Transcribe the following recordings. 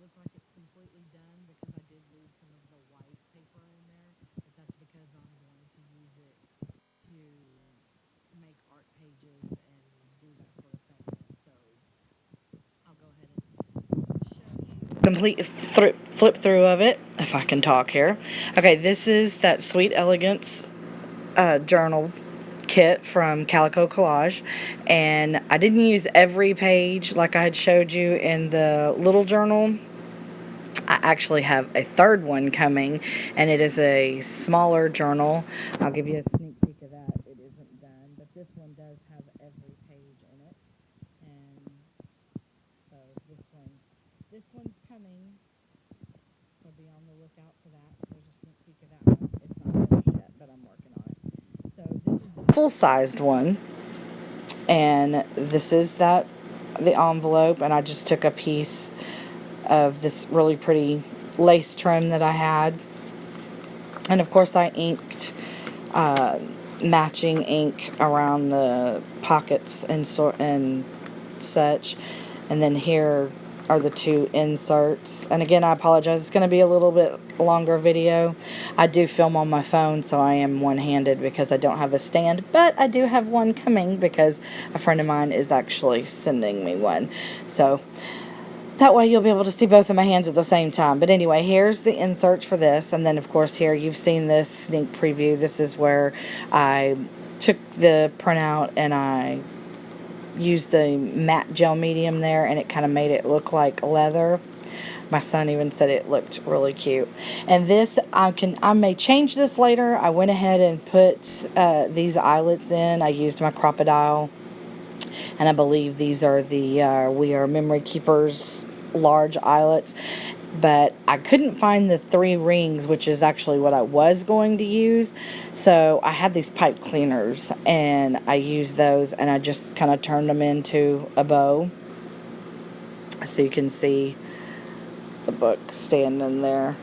look like it's completely done because I did leave some of the white paper in there, but that's because I'm going to use it to make art pages and do that sort of thing. And so I'll go ahead and show you complete flip through of it if I can talk here. Okay, this is that Sweet Elegance journal kit from Calico Collage, and I didn't use every page like I had showed you in the little journal. I actually have a third one coming, and it is a smaller journal. I'll give you a sneak peek of that. It isn't done, but this one does have every page in it, and so this one's coming. So be on the lookout for that. There's a sneak peek of that one. It's not finished yet, but I'm working on it. So this is the full-sized one, and this is the envelope, and I just took a piece of this really pretty lace trim that I had, and of course I inked matching ink around the pockets and such. And then here are the two inserts. And again, I apologize. It's going to be a little bit longer video. I do film on my phone, so I am one-handed because I don't have a stand. But I do have one coming because a friend of mine is actually sending me one. So that way you'll be able to see both of my hands at the same time. But anyway, here's the inserts for this. And then, of course, here you've seen this sneak preview. This is where I took the printout and I used the matte gel medium there, and it kind of made it look like leather. My son even said it looked really cute. And this, I may change this later. I went ahead and put these eyelets in. I used my Crocodile, and I believe these are the We Are Memory Keepers large eyelets. But I couldn't find the 3 rings, which is actually what I was going to use. So I had these pipe cleaners, and I used those, and I just kind of turned them into a bow. So you can see the book standing there.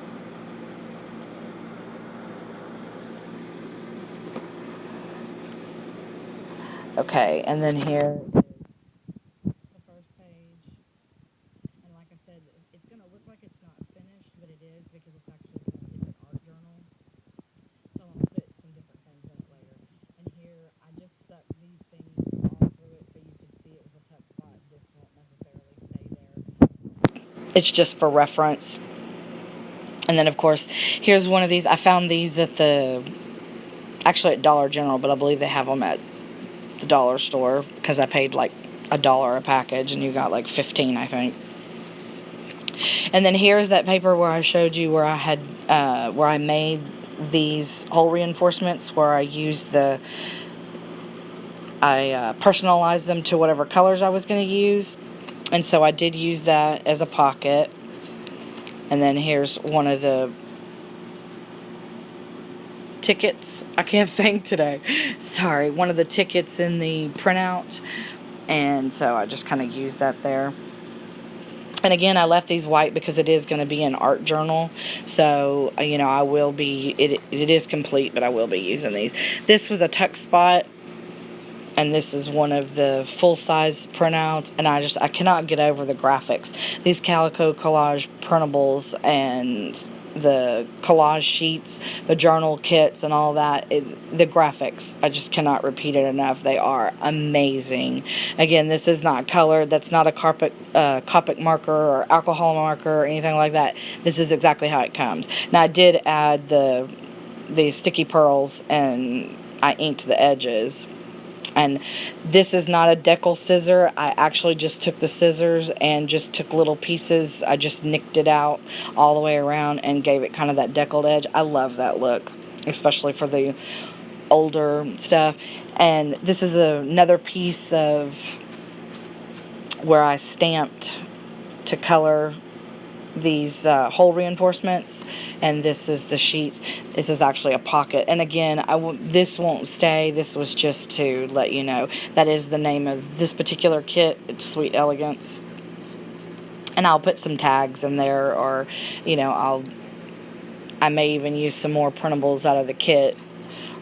Okay, and then here is the first page. And like I said, it's going to look like it's not finished, but it is because it's an art journal. So I'll put some different things in it later. And here, I just stuck these things all through it so you can see it was a tuck spot. This won't necessarily stay there. It's just for reference. And then, of course, here's one of these. I found these actually at Dollar General, but I believe they have them at the dollar store because I paid like $1 a package, and you got like 15, I think. And then here's that paper where I showed you where I made these hole reinforcements, where I personalized them to whatever colors I was going to use. And so I did use that as a pocket. And then here's one of the tickets. I can't think today. Sorry. One of the tickets in the printout. And so I just kind of used that there. And again, I left these white because it is going to be an art journal. So, I will be, it is complete, but I will be using these. This was a tuck spot. And this is one of the full-size printouts. And I cannot get over the graphics. These Calico Collage printables and the collage sheets, the journal kits and all that, the graphics, I just cannot repeat it enough. They are amazing. Again, this is not colored. That's not a Copic marker or alcohol marker or anything like that. This is exactly how it comes. Now, I did add the sticky pearls, and I inked the edges. And this is not a decal scissor. I actually just took the scissors and just took little pieces. I just nicked it out all the way around and gave it kind of that deckled edge. I love that look, especially for the older stuff. And this is another piece of where I stamped to color these hole reinforcements, and this is the sheets. This is actually a pocket, and again, this won't stay. This was just to let you know that is the name of this particular kit. It's Sweet Elegance, and I'll put some tags in there, or I may even use some more printables out of the kit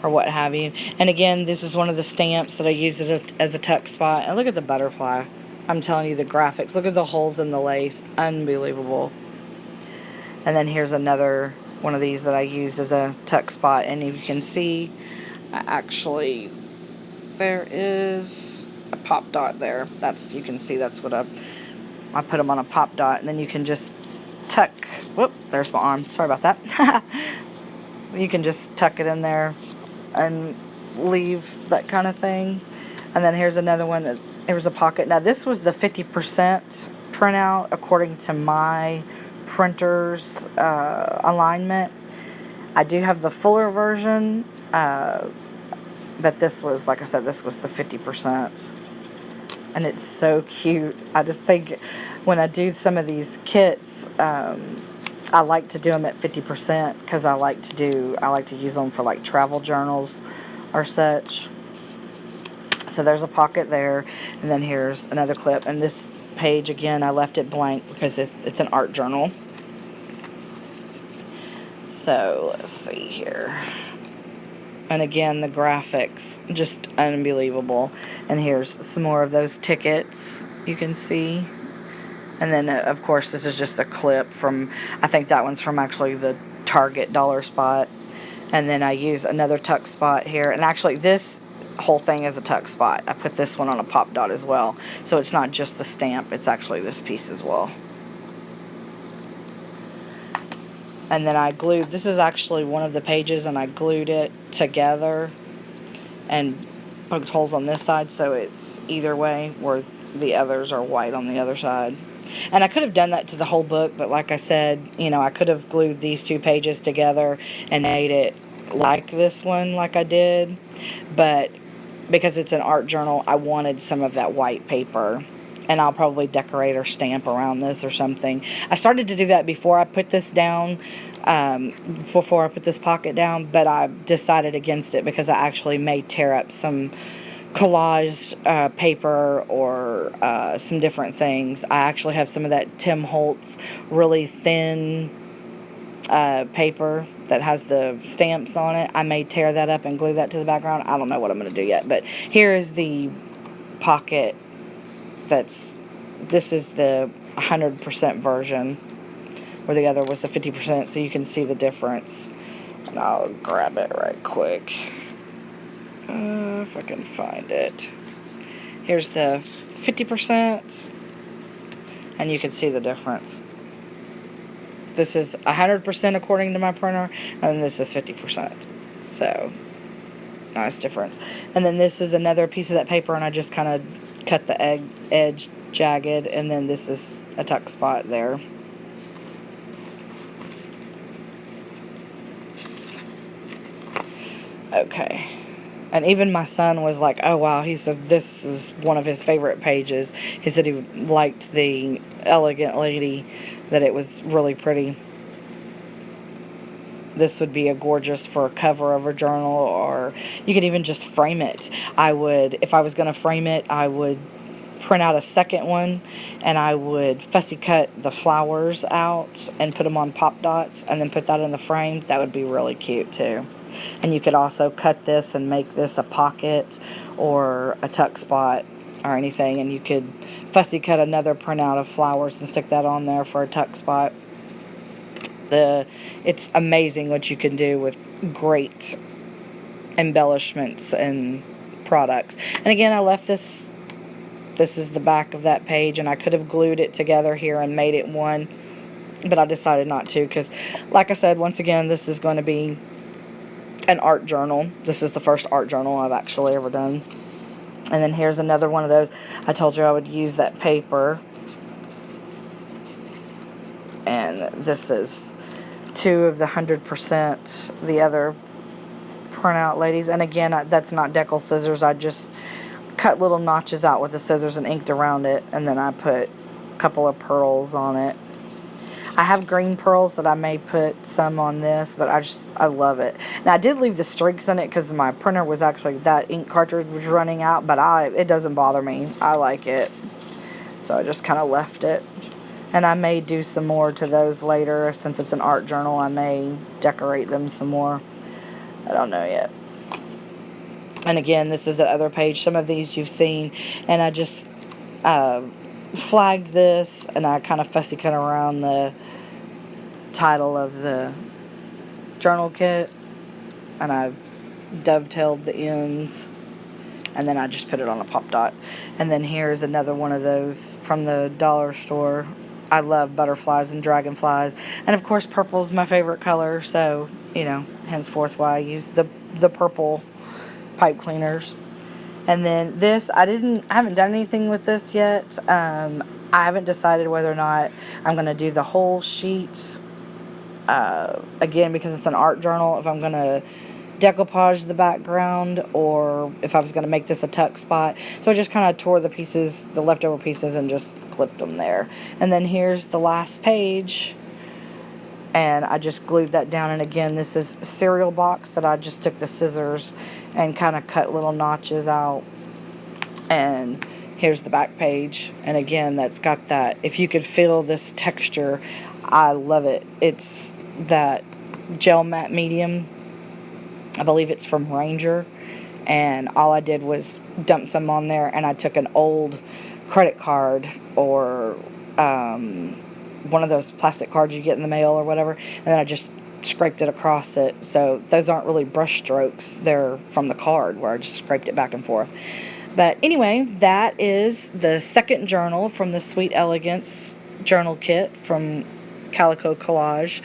or what have you. And again, this is one of the stamps that I use as a tuck spot. And look at the butterfly. I'm telling you, the graphics. Look at the holes in the lace. Unbelievable. And then here's another one of these that I use as a tuck spot. And you can see, there is a pop dot there. You can see that's what I put them on a pop dot. And then you can just tuck, whoop, there's my arm. Sorry about that. You can just tuck it in there and leave that kind of thing. And then here's another one. Here's a pocket. Now this was the 50% printout according to my printer's alignment. I do have the fuller version, but this was, like I said, this was the 50%. And it's so cute. I just think when I do some of these kits, I like to do them at 50% because I like to use them for like travel journals or such. So there's a pocket there, and then here's another clip. And this page, again, I left it blank because it's an art journal. So let's see here. And again, the graphics, just unbelievable. And here's some more of those tickets you can see. And then, of course, this is just a clip from, I think that one's from actually the Target dollar spot. And then I use another tuck spot here. And actually, this whole thing is a tuck spot. I put this one on a pop dot as well. So it's not just the stamp, it's actually this piece as well. And then I glued, this is actually one of the pages, and I glued it together and poked holes on this side so it's either way, where the others are white on the other side. And I could have done that to the whole book, but like I said, you know, I could have glued these two pages together and made it like this one, like I did. But because it's an art journal, I wanted some of that white paper. And I'll probably decorate or stamp around this or something. I started to do that before I put this down, before I put this pocket down, but I decided against it because I actually may tear up some collage paper or some different things. I actually have some of that Tim Holtz really thin paper that has the stamps on it. I may tear that up and glue that to the background. I don't know what I'm going to do yet, but here is the pocket. This is the 100% version, where the other was the 50%, so you can see the difference. And I'll grab it right quick. If I can find it. Here's the 50%, and you can see the difference. This is 100% according to my printer, and this is 50%. So, nice difference. And then this is another piece of that paper, and I just kind of cut the edge jagged, and then this is a tuck spot there. Okay. And even my son was like, oh wow, he said this is one of his favorite pages. He said he liked the Elegant lady, that it was really pretty. This would be a gorgeous for a cover of a journal, or you could even just frame it. If I was going to frame it, I would print out a second one, and I would fussy cut the flowers out and put them on pop dots, and then put that in the frame. That would be really cute too. And you could also cut this and make this a pocket or a tuck spot or anything, and you could fussy cut another printout of flowers and stick that on there for a tuck spot. It's amazing what you can do with great embellishments and products. And again, I left this is the back of that page, and I could have glued it together here and made it one, but I decided not to because, like I said, once again, this is going to be an art journal. This is the first art journal I've actually ever done. And then here's another one of those. I told you I would use that paper. And this is 2 of the 100%, the other printout ladies. And again, that's not decal scissors. I just cut little notches out with the scissors and inked around it. And then I put a couple of pearls on it. I have green pearls that I may put some on this, but I love it. Now, I did leave the streaks in it because my printer was actually, that ink cartridge was running out, but it doesn't bother me. I like it. So I just kind of left it. And I may do some more to those later. Since it's an art journal, I may decorate them some more. I don't know yet. And again, this is the other page. Some of these you've seen. And I just flagged this, and I kind of fussy cut around the title of the journal kit, and I dovetailed the ends, and then I just put it on a pop dot. And then here's another one of those from the dollar store. I love butterflies and dragonflies, and of course purple's my favorite color, so you know, henceforth why I use the purple pipe cleaners. And then this, I haven't done anything with this yet. I haven't decided whether or not I'm going to do the whole sheet, again, because it's an art journal, if I'm going to decoupage the background or if I was going to make this a tuck spot. So I just kind of tore the pieces, the leftover pieces, and just clipped them there. And then here's the last page, and I just glued that down. And again, this is a cereal box that I just took the scissors and kind of cut little notches out. And here's the back page, and again, that's got that, if you could feel this texture, I love it. It's that gel matte medium. I believe it's from Ranger, and all I did was dump some on there, and I took an old credit card or one of those plastic cards you get in the mail or whatever, and then I just scraped it across it. So those aren't really brush strokes, they're from the card where I just scraped it back and forth. But anyway, that is the second journal from the Sweet Elegance journal kit from Calico Collage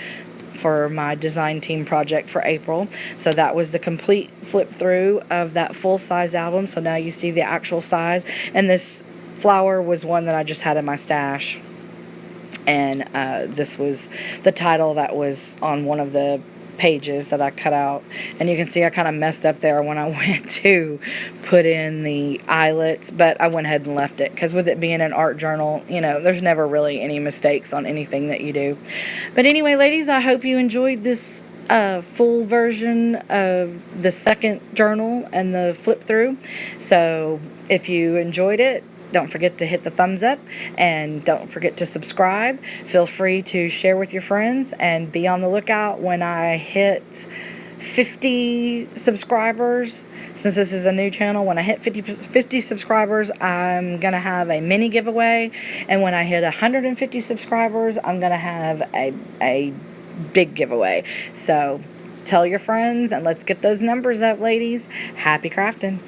for my design team project for April. So that was the complete flip through of that full size album. So now you see the actual size. And this flower was one that I just had in my stash. And this was the title that was on one of the pages that I cut out. And you can see I kind of messed up there when I went to put in the eyelets, but I went ahead and left it because with it being an art journal, you know, there's never really any mistakes on anything that you do. But anyway, ladies, I hope you enjoyed this full version of the second journal and the flip through. So if you enjoyed it, don't forget to hit the thumbs up, and don't forget to subscribe. Feel free to share with your friends, and be on the lookout when I hit 50 subscribers. Since this is a new channel, when I hit 50 subscribers, I'm going to have a mini giveaway. And when I hit 150 subscribers, I'm going to have a big giveaway. So tell your friends, and let's get those numbers up, ladies. Happy crafting.